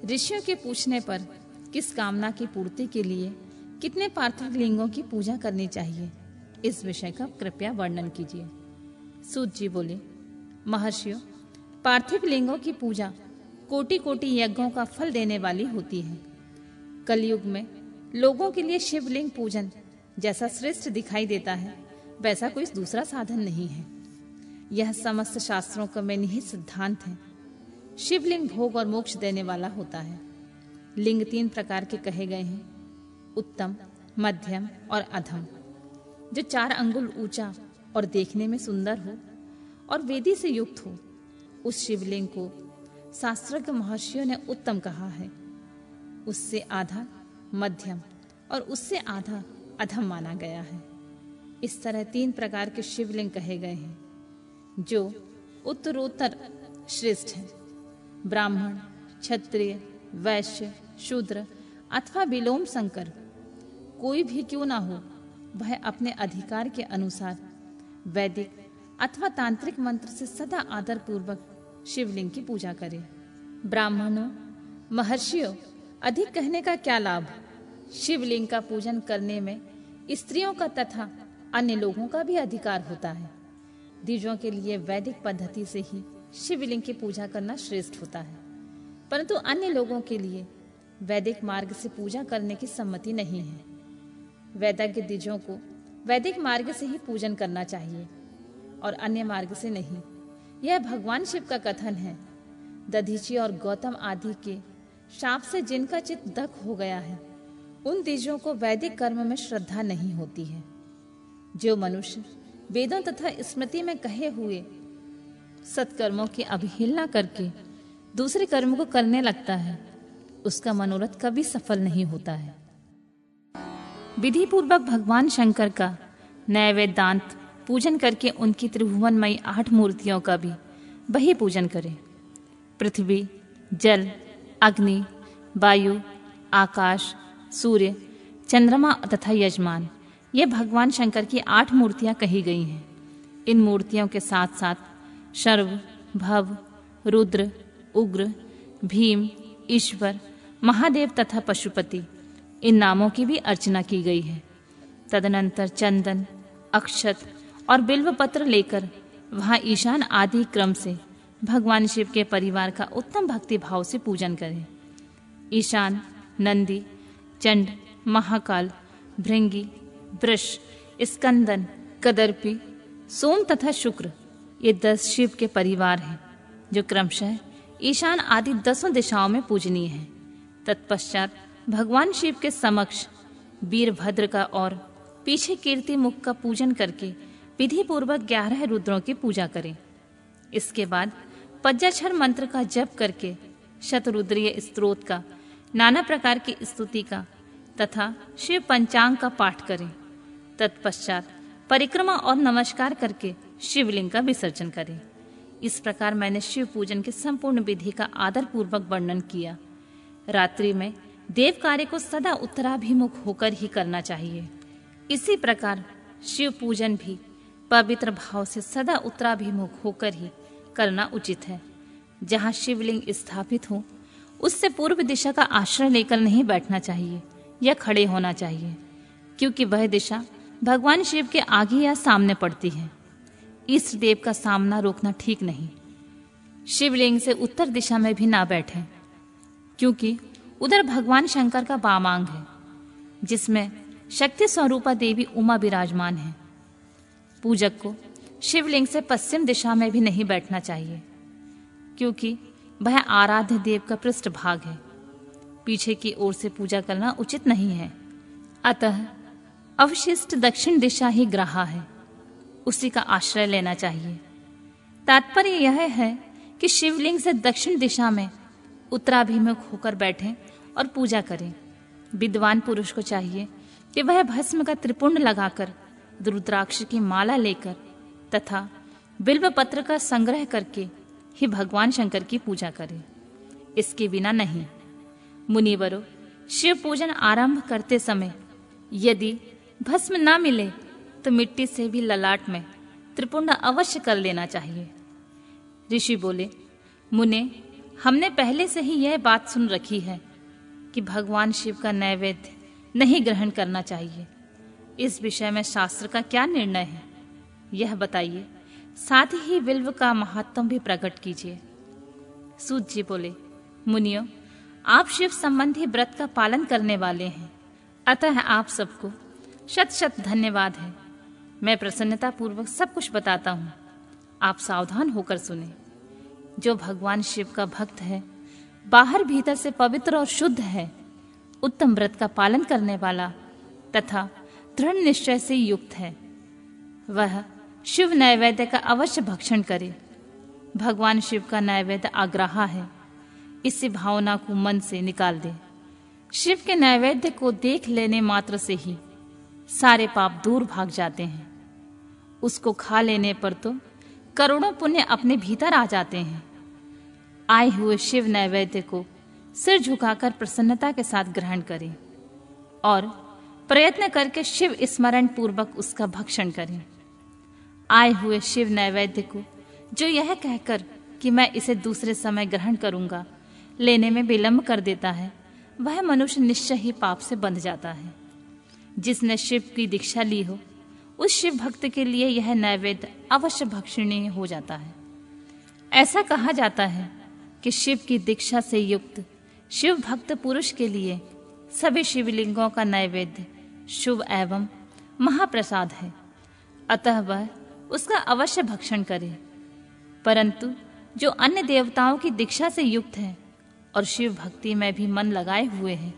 ऋषियों के पूछने पर किस कामना की पूर्ति के लिए कितने पार्थिव लिंगों की पूजा करनी चाहिए, इस विषय का कृपया वर्णन कीजिए। सूत जी बोले, महर्षियों, पार्थिव लिंगों की पूजा कोटि कोटि यज्ञों का फल देने वाली होती है। कलयुग में लोगों के लिए शिवलिंग पूजन जैसा श्रेष्ठ दिखाई देता है, वैसा कोई दूसरा साधन नहीं है। यह समस्त शास्त्रों का में निहित सिद्धांत है। शिवलिंग भोग और मोक्ष देने वाला होता है। लिंग 3 प्रकार के कहे गए हैं, उत्तम, मध्यम और अधम। जो 4 अंगुल ऊंचा और देखने में सुंदर हो और वेदी से युक्त हो, उस शिवलिंग को शास्त्रज्ञ महर्षियों ने उत्तम कहा है। उससे आधा मध्यम और उससे आधा अधम माना गया है। इस तरह 3 प्रकार के शिवलिंग कहे गए हैं, जो उत्तरोत्तर श्रेष्ठ हैं। ब्राह्मण, क्षत्रिय, वैश्य, शूद्र अथवा विलोम संकर कोई भी क्यों ना हो, वह अपने अधिकार के अनुसार वैदिक अथवा तांत्रिक मंत्र से सदा आदर पूर्वक शिवलिंग की पूजा करे। ब्राह्मणों, महर्षियों, अधिक कहने का क्या लाभ। शिवलिंग का पूजन करने में स्त्रियों का तथा अन्य लोगों का भी अधिकार होता है। द्विजों के लिए वैदिक पद्धति से ही शिवलिंग की पूजा करना श्रेष्ठ होता है, परंतु अन्य लोगों के लिए वैदिक मार्ग से पूजा करने की सम्मति नहीं है। वैदिक द्विजों को वैदिक मार्ग से ही पूजन करना चाहिए और अन्य मार्ग से नहीं। यह भगवान शिव का कथन है। दधीची और गौतम आदि के शाप से जिनका चित्त दग्ध हो गया है, उन द्विजों को वैदिक कर्म में श्रद्धा नहीं होती है। जो मनुष्य वेदों तथा स्मृति में कहे हुए सत्कर्मों की अवहेलना करके दूसरे कर्म को करने लगता है, उसका मनोरथ कभी सफल नहीं होता है। विधि पूर्वक भगवान शंकर का नैवेद्यांत पूजन करके उनकी त्रिभुवनमयी 8 मूर्तियों का भी वही पूजन करें। पृथ्वी, जल, अग्नि, वायु, आकाश, सूर्य, चंद्रमा तथा यजमान, ये भगवान शंकर की 8 मूर्तियां कही गई हैं। इन मूर्तियों के साथ साथ शर्व, भव, रुद्र, उग्र, भीम, ईश्वर, महादेव तथा पशुपति, इन नामों की भी अर्चना की गई है। तदनंतर चंदन, अक्षत और बिल्व पत्र लेकर वहां ईशान आदि क्रम से भगवान शिव के परिवार का उत्तम भक्ति भाव से पूजन करें। ईशान, नंदी, चंड, महाकाल, भृंगी, वृष, स्कंदन, कदर्पी, सोम तथा शुक्र, ये 10 शिव के परिवार हैं, जो क्रमशः ईशान आदि 10 दिशाओं में पूजनीय हैं। तत्पश्चात भगवान शिव के समक्ष वीरभद्र का और पीछे कीर्ति मुख का पूजन करके विधि पूर्वक 11 रुद्रों की पूजा करें। इसके बाद पंचाक्षर मंत्र का जप करके शतरुद्रीय स्तोत्र का, नाना प्रकार की स्तुति का तथा शिव पंचांग का पाठ करें। तत्पश्चात परिक्रमा और नमस्कार करके शिवलिंग का विसर्जन करें। इस प्रकार मैंने शिव पूजन के संपूर्ण विधि का आदर पूर्वक वर्णन किया। रात्रि में देव कार्य को सदा उत्तराभिमुख होकर ही करना चाहिए। इसी प्रकार शिव पूजन भी पवित्र भाव से सदा उत्तराभिमुख होकर ही करना उचित है। जहाँ शिवलिंग स्थापित हो, उससे पूर्व दिशा का आश्रय लेकर नहीं बैठना चाहिए या खड़े होना चाहिए, क्योंकि वह दिशा भगवान शिव के आगे या सामने पड़ती है। इष्ट देव का सामना रोकना ठीक नहीं। शिवलिंग से उत्तर दिशा में भी ना बैठें, क्योंकि उधर भगवान शंकर का वामांग है, जिसमें शक्ति स्वरूपा देवी उमा विराजमान है। पूजक को शिवलिंग से पश्चिम दिशा में भी नहीं बैठना चाहिए, क्योंकि वह आराध्य देव का पृष्ठभाग है। पीछे की ओर से पूजा करना उचित नहीं है। अतः अवशिष्ट दक्षिण दिशा ही ग्राह्य है, उसी का आश्रय लेना चाहिए। तात्पर्य यह है कि शिवलिंग से दक्षिण दिशा में उत्तराभिमुख होकर बैठें और पूजा करें। विद्वान पुरुष को चाहिए कि वह भस्म का त्रिपुंड लगाकर, रुद्राक्ष की माला लेकर तथा बिल्व पत्र का संग्रह करके ही भगवान शंकर की पूजा करे। इसके बिना नहीं। मुनिवरों, शिव पूजन आरंभ करते समय यदि भस्म ना मिले तो मिट्टी से भी ललाट में त्रिपुंड अवश्य कर लेना चाहिए। ऋषि बोले, मुने, हमने पहले से ही यह बात सुन रखी है कि भगवान शिव का नैवेद्य नहीं ग्रहण करना चाहिए। इस विषय में शास्त्र का क्या निर्णय है, यह बताइए। साथ ही बिल्व का महत्व भी प्रकट कीजिए। सूत जी बोले, मुनियों, आप शिव संबंधी व्रत का पालन करने वाले हैं, अतः आप सबको शत शत धन्यवाद है। मैं प्रसन्नता पूर्वक सब कुछ बताता हूँ, आप सावधान होकर सुने। जो भगवान शिव का भक्त है, बाहर भीतर से पवित्र और शुद्ध है, उत्तम व्रत का पालन करने वाला तथा दृढ़ निश्चय से युक्त है, वह शिव नैवेद्य का अवश्य भक्षण करे। भगवान शिव का नैवेद्य आग्रहा है, इसी भावना को मन से निकाल दे। शिव के नैवेद्य को देख लेने मात्र से ही सारे पाप दूर भाग जाते हैं। उसको खा लेने पर तो करोड़ों पुण्य अपने भीतर आ जाते हैं। आए हुए शिव नैवेद्य को सिर झुकाकर प्रसन्नता के साथ ग्रहण करें और प्रयत्न करके शिव स्मरण पूर्वक उसका भक्षण करें। आए हुए शिव नैवेद्य को जो यह कहकर कि मैं इसे दूसरे समय ग्रहण करूंगा लेने में विलंब कर देता है, वह मनुष्य निश्चय ही पाप से बंध जाता है। जिसने शिव की दीक्षा ली हो, उस शिव भक्त के लिए यह नैवेद्य अवश्य भक्षणीय हो जाता है। ऐसा कहा जाता है कि शिव की दीक्षा से युक्त शिव भक्त पुरुष के लिए सभी शिवलिंगों का नैवेद्य शुभ एवं महाप्रसाद है, अतः वह उसका अवश्य भक्षण करे। परंतु जो अन्य देवताओं की दीक्षा से युक्त है और शिव भक्ति में भी मन लगाए हुए हैं,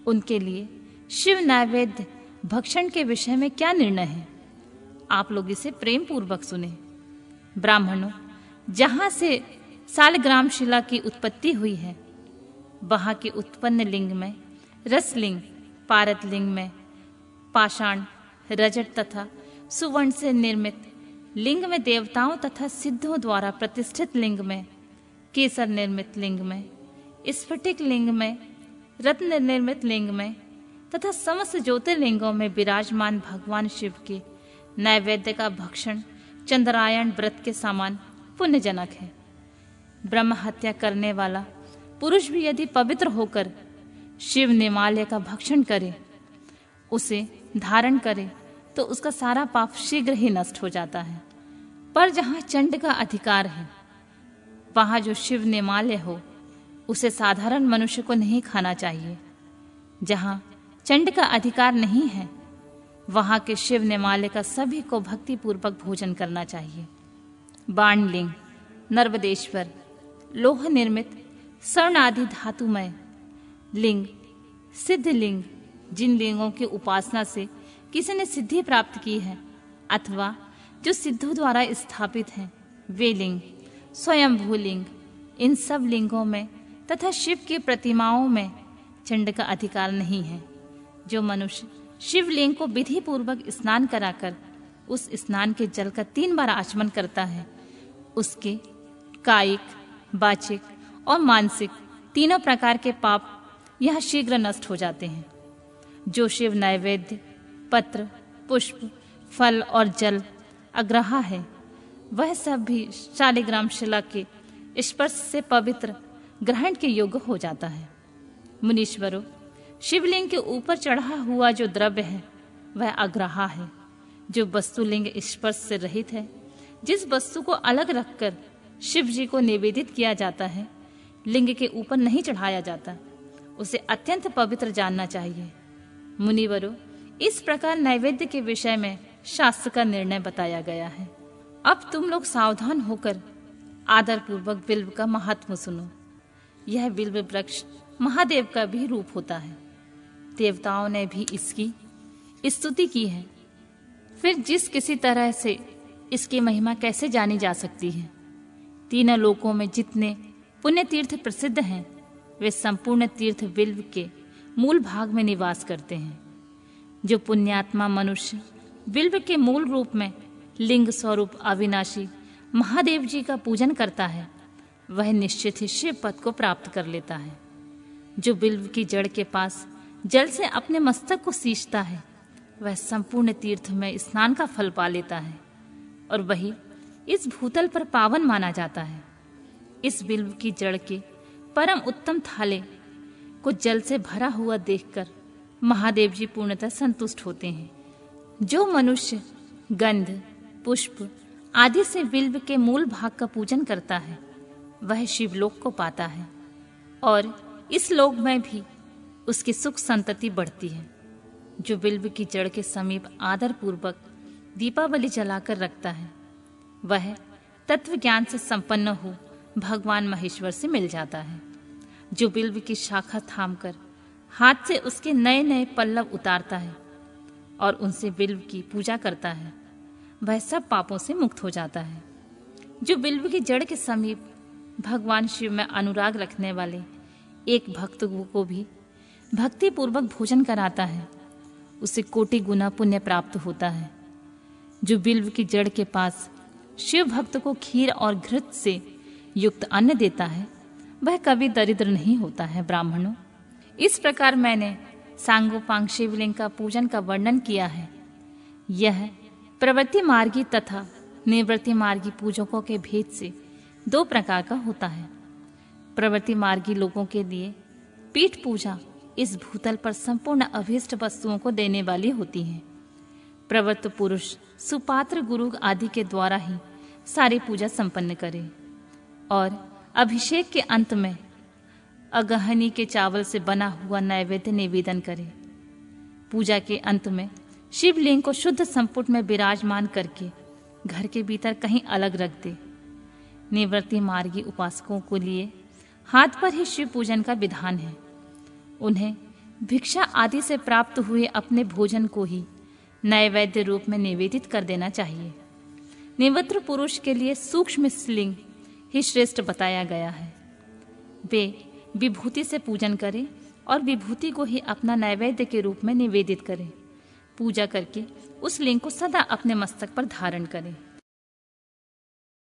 उनके लिए शिव नैवेद्य भक्षण के विषय में क्या निर्णय है, आप लोग इसे प्रेम पूर्वक सुने। ब्राह्मणों, जहां से सालग्राम शिला की उत्पत्ति हुई है, वहां के उत्पन्न लिंग में रसलिंग, पारत लिंग में पाषाण, रजत तथा सुवर्ण से निर्मित लिंग में देवताओं तथा सिद्धों द्वारा प्रतिष्ठित लिंग में केसर निर्मित लिंग में स्फटिक लिंग में रत्न निर्मित लिंग में तथा समस्त ज्योतिर्लिंगों में विराजमान भगवान शिव के नैवेद्य का भक्षण चंद्रायण व्रत के समान पुण्यजनक है। ब्रह्म हत्या करने वाला पुरुष भी यदि पवित्र होकर शिव निमाल्य का भक्षण करे, उसे धारण करे, तो उसका सारा पाप शीघ्र ही नष्ट हो जाता है। पर जहाँ चंड का अधिकार है, वहाँ जो शिव निमाल्य हो, उसे साधारण मनुष्य को नहीं खाना चाहिए। जहाँ चंड का अधिकार नहीं है, वहाँ के शिव निमाल्य का सभी को भक्ति पूर्वक भोजन करना चाहिए। बाणलिंग, नर्मदेश्वर, लोह निर्मित स्वर्ण आदि धातुमय लिंग, सिद्ध लिंग, जिन लिंगों की उपासना से किसी ने सिद्धि प्राप्त की है अथवा जो सिद्धों द्वारा स्थापित हैं, वे लिंग, स्वयंभू लिंग, इन सब लिंगों में तथा शिव की प्रतिमाओं में चंड का अधिकार नहीं है। जो मनुष्य शिवलिंग को विधि पूर्वक स्नान कराकर उस स्नान के जल का 3 बार आचमन करता है, उसके कायिक, वाचिक और मानसिक तीनों प्रकार के पाप यह शीघ्र नष्ट हो जाते हैं। जो शिव नैवेद्य, पत्र, पुष्प, फल और जल अग्रहा है, वह सब भी शालिग्राम शिला के स्पर्श से पवित्र ग्रहण के योग्य हो जाता है। मुनीश्वरों, शिवलिंग के ऊपर चढ़ा हुआ जो द्रव्य है वह अग्रहा है। जो वस्तुलिंग स्पर्श से रहित है, जिस वस्तु को अलग रखकर शिव जी को निवेदित किया जाता है, लिंग के ऊपर नहीं चढ़ाया जाता, उसे अत्यंत पवित्र जानना चाहिए। मुनिवरों, इस प्रकार नैवेद्य के विषय में शास्त्र का निर्णय बताया गया है। अब तुम लोग सावधान होकर आदर पूर्वक बिल्व का महात्म सुनो। यह बिल्व वृक्ष महादेव का भी रूप होता है। देवताओं ने भी इसकी स्तुति की है। फिर जिस किसी तरह से इसकी महिमा कैसे जानी जा सकती है। तीनों लोकों में जितने पुण्य तीर्थ प्रसिद्ध हैं, वे संपूर्ण तीर्थ बिल्व के मूल भाग में निवास करते हैं। जो पुण्यात्मा मनुष्य बिल्व के मूल रूप में लिंग स्वरूप अविनाशी महादेव जी का पूजन करता है, वह निश्चित ही शिव पद को प्राप्त कर लेता है। जो बिल्व की जड़ के पास जल से अपने मस्तक को सींचता है, वह संपूर्ण तीर्थ में स्नान का फल पा लेता है और वही इस भूतल पर पावन माना जाता है। इस बिल्व की जड़ के परम उत्तम थाले को जल से भरा हुआ देखकर महादेव जी पूर्णतः संतुष्ट होते हैं। जो मनुष्य गंध, पुष्प आदि से बिल्व के मूल भाग का पूजन करता है वह शिवलोक को पाता है और इस लोक में भी उसकी सुख संतति बढ़ती है। जो बिल्व की जड़ के समीप आदर पूर्वक दीपावली जलाकर रखता है वह तत्व ज्ञान से संपन्न हो भगवान महेश्वर से मिल जाता है। जो बिल्व की शाखा थामकर हाथ से उसके नए नए पल्लव उतारता है और उनसे बिल्व की पूजा करता है वह सब पापों से मुक्त हो जाता है। जो बिल्व की जड़ के समीप भगवान शिव में अनुराग रखने वाले एक भक्त को भी भक्ति पूर्वक भोजन कराता है उसे कोटि गुना पुण्य प्राप्त होता है। जो बिल्व की जड़ के पास शिव भक्त को खीर और घृत से युक्त अन्न देता है वह कभी दरिद्र नहीं होता है। ब्राह्मणों, इस प्रकार मैंने सांगोपांग शिवलिंग का पूजन का वर्णन किया है। यह प्रवृत्ति मार्गी तथा निवृत्ति मार्गी पूजकों के भेद से दो प्रकार का होता है। प्रवृत्ति मार्गी लोगों के लिए पीठ पूजा इस भूतल पर संपूर्ण अभीष्ट वस्तुओं को देने वाली होती है। प्रवृत्त पुरुष सुपात्र गुरु आदि के द्वारा ही सारी पूजा संपन्न करे और अभिषेक के अंत में अगहनी के चावल से बना हुआ नैवेद्य निवेदन करे। पूजा के अंत में शिवलिंग को शुद्ध संपुट में विराजमान करके घर के भीतर कहीं अलग रख दे। निवृत्ति मार्गी उपासकों के लिए हाथ पर ही शिव पूजन का विधान है। उन्हें भिक्षा आदि से प्राप्त हुए अपने भोजन को ही नैवेद्य रूप में निवेदित कर देना चाहिए। निवृत्त पुरुष के लिए सूक्ष्म लिंग ही श्रेष्ठ बताया गया है। वे विभूति से पूजन करें और विभूति को ही अपना नैवेद्य के रूप में निवेदित करें। पूजा करके उस लिंग को सदा अपने मस्तक पर धारण करें।